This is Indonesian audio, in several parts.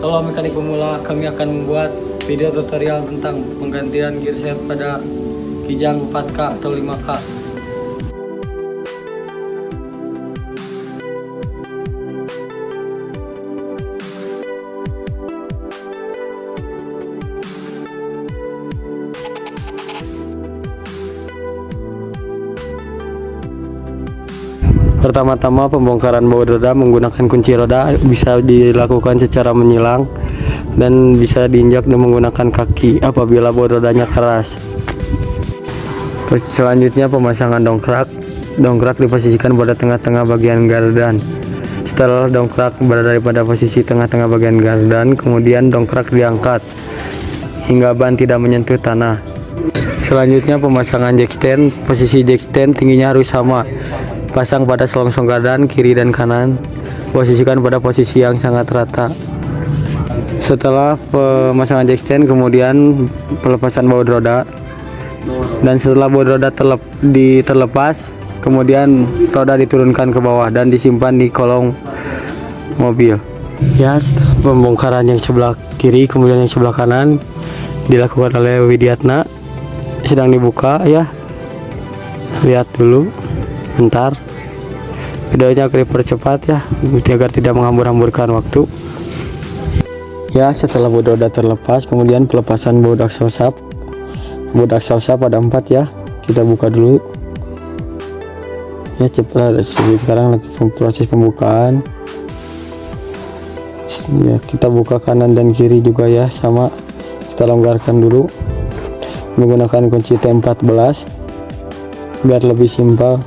Kalau mekanik pemula, kami akan membuat video tutorial tentang penggantian gearset pada Kijang 4K atau 5K. Pertama-tama pembongkaran baut roda menggunakan kunci roda bisa dilakukan secara menyilang dan bisa diinjak dengan menggunakan kaki apabila baut rodanya keras. Terus selanjutnya pemasangan dongkrak. Dongkrak diposisikan pada tengah-tengah bagian gardan. Setelah dongkrak berada pada posisi tengah-tengah bagian gardan, kemudian dongkrak diangkat hingga ban tidak menyentuh tanah. Selanjutnya pemasangan jack stand. Posisi jack stand tingginya harus sama. Pasang pada selongsong gardan kiri dan kanan, posisikan pada posisi yang sangat rata. Setelah pemasangan jack stand, kemudian pelepasan baut roda, dan setelah baut roda terlepas, kemudian roda diturunkan ke bawah dan disimpan di kolong mobil. Ya, pembongkaran yang sebelah kiri kemudian yang sebelah kanan dilakukan oleh Widiatna, sedang dibuka ya. Lihat dulu bentar, videonya akan dipercepat ya agar tidak menghambur-hamburkan waktu. Ya, setelah baut roda terlepas, kemudian pelepasan baut aksel sap. Baut aksel sap ada 4 ya, kita buka dulu ya. Cepat, sekarang lagi proses pembukaan ya. Kita buka kanan dan kiri juga ya, sama. Kita longgarkan dulu menggunakan kunci T14 biar lebih simpel.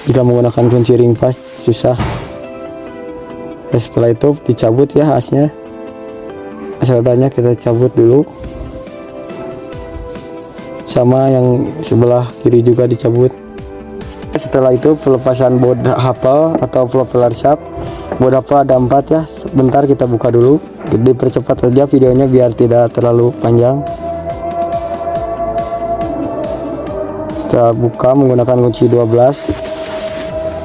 Jika menggunakan kunci ring pas susah ya. Setelah itu dicabut ya asnya, as rodanya kita cabut dulu, sama yang sebelah kiri juga dicabut. Setelah itu pelepasan baut hafal atau propeller shaft. Baut hafal ada 4 ya. Bentar kita buka dulu, dipercepat saja videonya biar tidak terlalu panjang. Kita buka menggunakan kunci 12,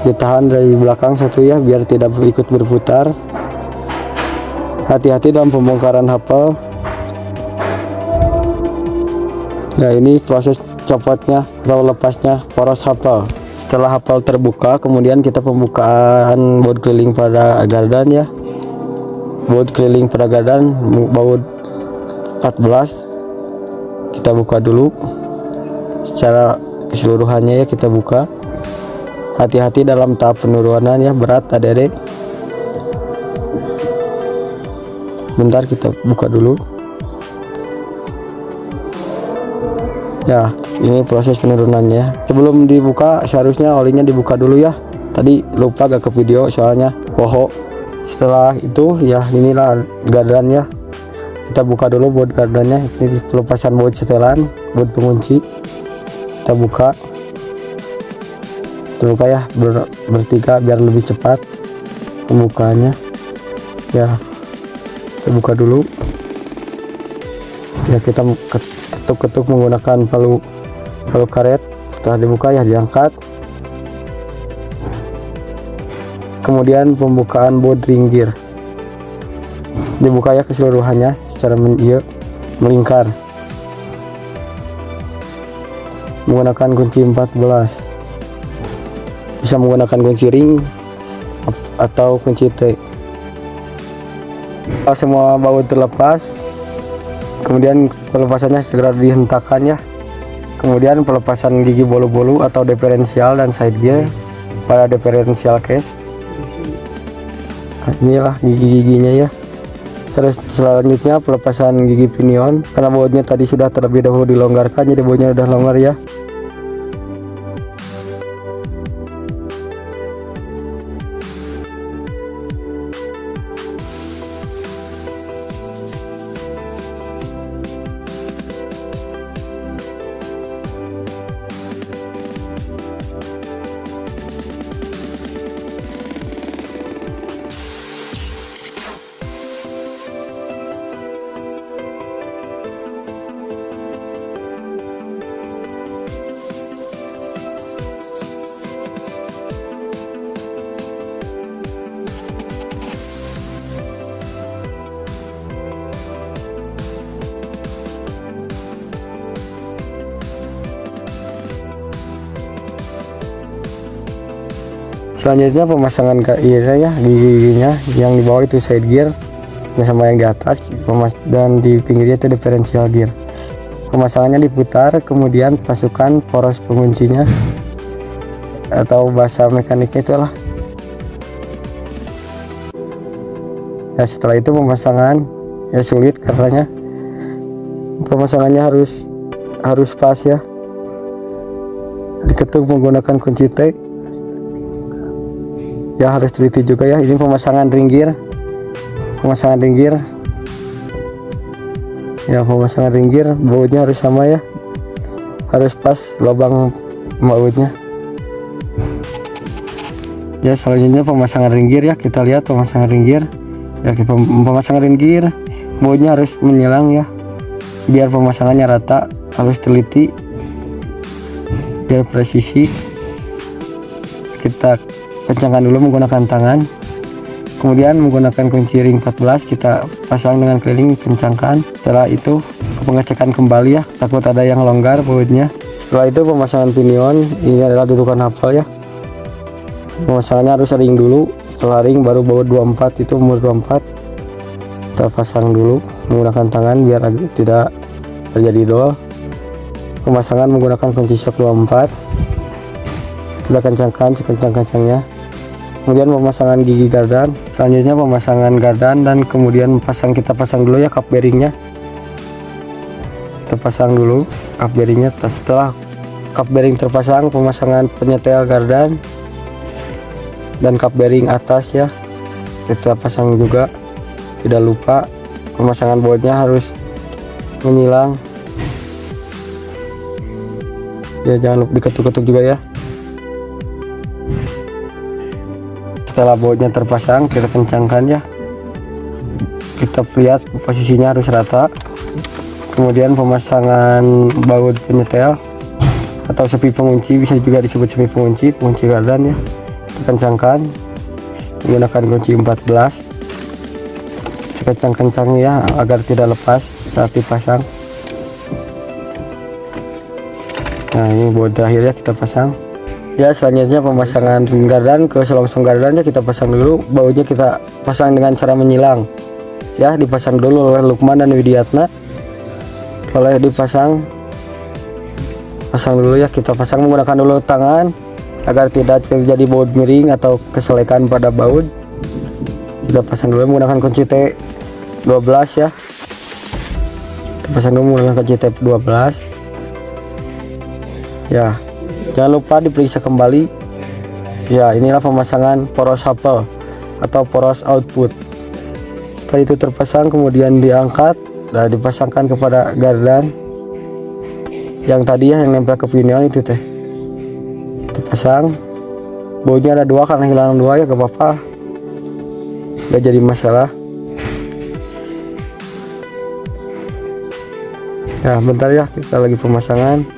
ditahan dari belakang satu ya biar tidak ikut berputar. Hati-hati dalam pembongkaran hafal. Nah, ini proses copotnya atau lepasnya poros hafal. Setelah hafal terbuka, kemudian kita pembukaan baut keliling pada gardan ya. Baut keliling pada gardan, baut 14 kita buka dulu secara keseluruhannya ya, kita buka. Hati-hati dalam tahap penurunan ya, berat adik-adik. Bentar kita buka dulu ya. Ini proses penurunannya. Sebelum dibuka seharusnya olinya dibuka dulu ya. Tadi lupa gak ke video soalnya poho. Setelah itu ya, inilah gardan ya. Kita buka dulu baut gardannya. Ini pelepasan baut setelan, baut pengunci. Kita buka ya bertiga biar lebih cepat pembukaannya ya. Kita buka dulu ya, kita ketuk-ketuk menggunakan palu karet. Setelah dibuka ya diangkat. Kemudian pembukaan baut ring gear dibuka ya keseluruhannya secara melingkar menggunakan kunci 14. Bisa menggunakan kunci ring atau kunci T. Semua baut terlepas, kemudian pelepasannya segera dihentakkan ya. Kemudian pelepasan gigi bolu-bolu atau diferensial dan side gear pada diferensial case. Nah, inilah gigi-giginya ya. Selanjutnya pelepasan gigi pinion, karena bautnya tadi sudah terlebih dahulu dilonggarkan, jadi bautnya udah longgar ya. Selanjutnya pemasangan ya giginya, yang di bawah itu side gear sama yang di atas, dan di pinggirnya itu differential gear. Pemasangannya diputar, kemudian masukkan poros penguncinya atau bahasa mekaniknya itulah. Ya setelah itu pemasangan ya sulit katanya. Pemasangannya harus pas ya. Diketuk menggunakan kunci T. Ya harus teliti juga ya. Ini pemasangan ring gear. Pemasangan ring gear. Ya pemasangan ring gear, bautnya harus sama ya. Harus pas lubang bautnya. Ya selanjutnya pemasangan ring gear ya. Kita lihat pemasangan ring gear. Ya pemasangan ring gear, bautnya harus menyilang ya. Biar pemasangannya rata, harus teliti. Biar presisi. Kita kencangkan dulu menggunakan tangan, kemudian menggunakan kunci ring 14 kita pasang dengan keliling, kencangkan. Setelah itu pengecekan kembali ya, takut ada yang longgar bautnya. Setelah itu pemasangan pinion, ini adalah dudukan hafal ya. Pemasangannya harus ring dulu, setelah ring baru baut 24, itu umur 24 kita pasang dulu menggunakan tangan biar tidak terjadi dol. Pemasangan menggunakan kunci shock 24, kita kencangkan sekencang-kencangnya. Kemudian pemasangan gigi gardan, selanjutnya pemasangan gardan, dan kemudian kita pasang dulu ya cup bearingnya. Kita pasang dulu cup bearingnya. Setelah cup bearing terpasang, pemasangan penyetel gardan dan cup bearing atas ya kita pasang juga. Tidak lupa pemasangan bautnya harus menyilang ya, jangan lupa diketuk-ketuk juga ya. Setelah bautnya terpasang, kita kencangkan ya. Kita lihat posisinya harus rata. Kemudian pemasangan baut penyetel atau sepi pengunci, bisa juga disebut sepi pengunci gardan ya. Kita kencangkan menggunakan kunci 14 sekencang-kencangnya ya, agar tidak lepas saat dipasang. Nah ini baut terakhir ya kita pasang. Ya selanjutnya pemasangan gardan ke selongsong gardannya kita pasang dulu. Bautnya kita pasang dengan cara menyilang ya, dipasang dulu oleh Lukman dan Widiatna. Oleh pasang dulu ya, kita pasang menggunakan dulu tangan agar tidak terjadi baut miring atau keselekan pada baut. Kita pasang dulu menggunakan kunci T12 ya. Kita pasang dulu menggunakan kunci T12 ya. Jangan lupa diperiksa kembali ya. Inilah pemasangan poros hafal atau poros output. Setelah itu terpasang, kemudian diangkat dan dipasangkan kepada gardan yang tadi ya, yang nempel ke pinion itu teh. Dipasang, bautnya ada 2 karena hilang 2 ya, gak apa-apa, gak jadi masalah ya. Bentar ya, kita lagi pemasangan.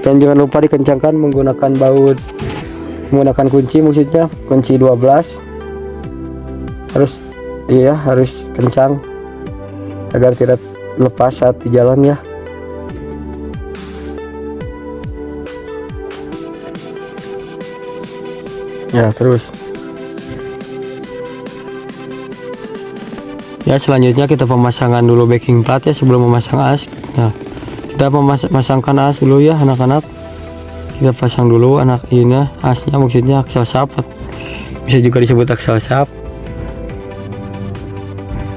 Dan jangan lupa dikencangkan menggunakan baut, menggunakan kunci, maksudnya kunci 12 harus kencang agar tidak lepas saat di jalan ya. Ya terus ya, selanjutnya kita pemasangan dulu backing plat ya sebelum memasang as. Nah kita memasangkan as dulu ya anak-anak. Kita pasang dulu ini asnya, maksudnya aksel sap, bisa juga disebut aksel sap.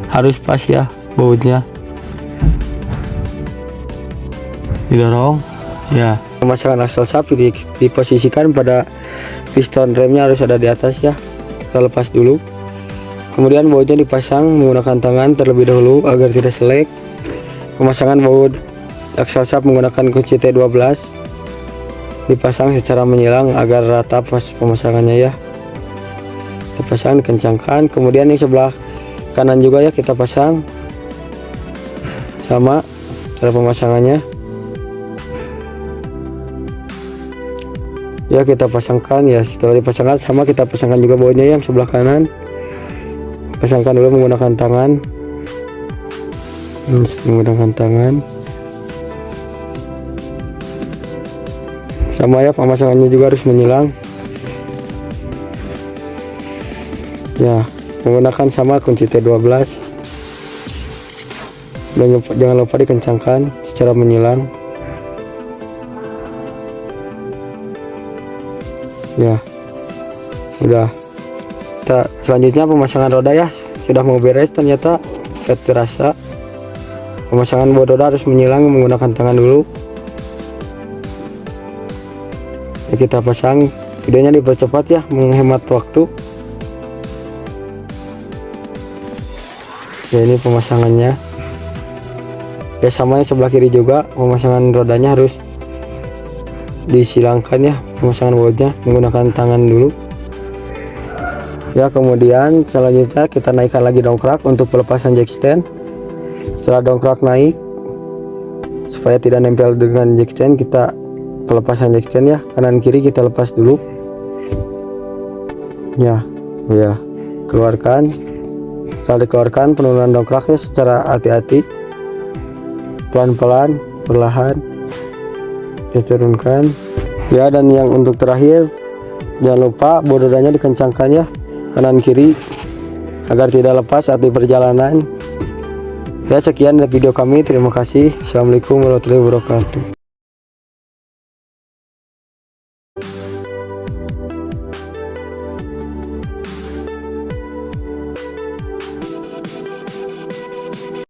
Harus pas ya bautnya, didorong ya. Pemasangan aksel sap diposisikan pada piston remnya harus ada di atas ya. Kita lepas dulu, kemudian bautnya dipasang menggunakan tangan terlebih dahulu agar tidak selek. Pemasangan baut aksel sap menggunakan kunci T12 dipasang secara menyilang agar rata pas pemasangannya ya. Dipasang, dikencangkan. Kemudian yang sebelah kanan juga ya kita pasang, sama cara pemasangannya ya. Kita pasangkan ya, setelah dipasangkan sama kita pasangkan juga bautnya yang sebelah kanan. Pasangkan dulu menggunakan tangan, Sama ya, pemasangannya juga harus menyilang ya, menggunakan sama kunci T12. Dan jangan lupa dikencangkan secara menyilang ya. Udah. Selanjutnya pemasangan roda ya, sudah mau beres ternyata. Terasa pemasangan baut roda harus menyilang menggunakan tangan dulu ya, kita pasang. Videonya dipercepat ya, menghemat waktu ya. Ini pemasangannya ya, sama yang sebelah kiri juga pemasangan rodanya harus disilangkan ya, pemasangan bautnya menggunakan tangan dulu ya. Kemudian selanjutnya kita naikkan lagi dongkrak untuk pelepasan jack stand. Setelah dongkrak naik, supaya tidak nempel dengan jack stand, kita pelepasan jack stand ya, kanan kiri kita lepas dulu ya. Keluarkan. Setelah dikeluarkan, penurunan dongkraknya secara hati-hati, pelan-pelan, perlahan diturunkan ya. Dan yang untuk terakhir, jangan lupa baut rodanya dikencangkan ya, kanan kiri, agar tidak lepas saat di perjalanan ya. Sekian dari video kami, terima kasih. Assalamualaikum warahmatullahi wabarakatuh.